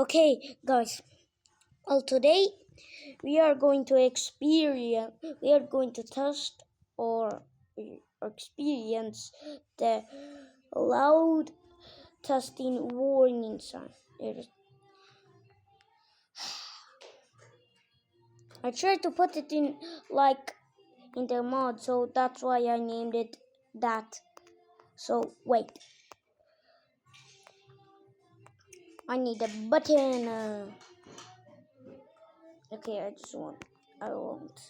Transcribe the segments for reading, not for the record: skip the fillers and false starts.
Okay, guys. Well, today we are going to test or experience the loud testing warning sign. I tried to put it in the mod, so that's why I named it that. So wait, I need a button. Okay, I won't.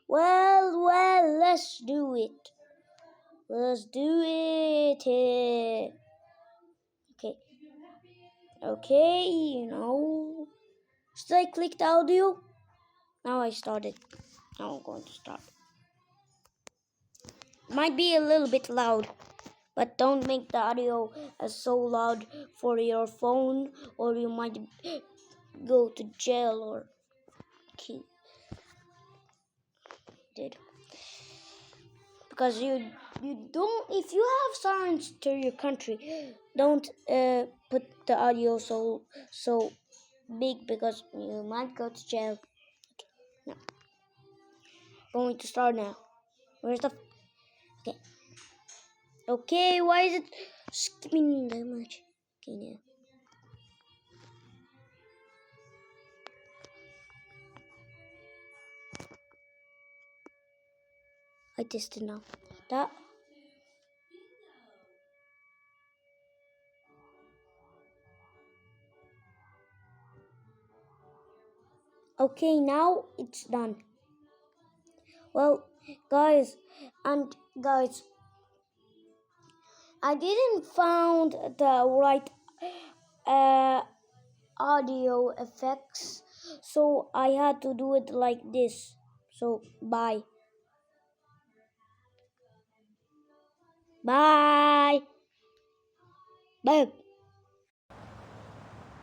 Well, let's do it. Let's do it. Okay, Should I click the audio? Now I started. Now I'm going to start. Might be a little bit loud, but don't make the audio so loud for your phone, or you might go to jail or did. Because you don't, if you have sirens to your country, don't put the audio so big, because you might go to jail. Okay, now going to start now. Where's the okay, why is it skipping that much? Okay, now I tested now. That okay, now it's done. Well, guys, I didn't found the right audio effects, so I had to do it like this. So bye. Bye.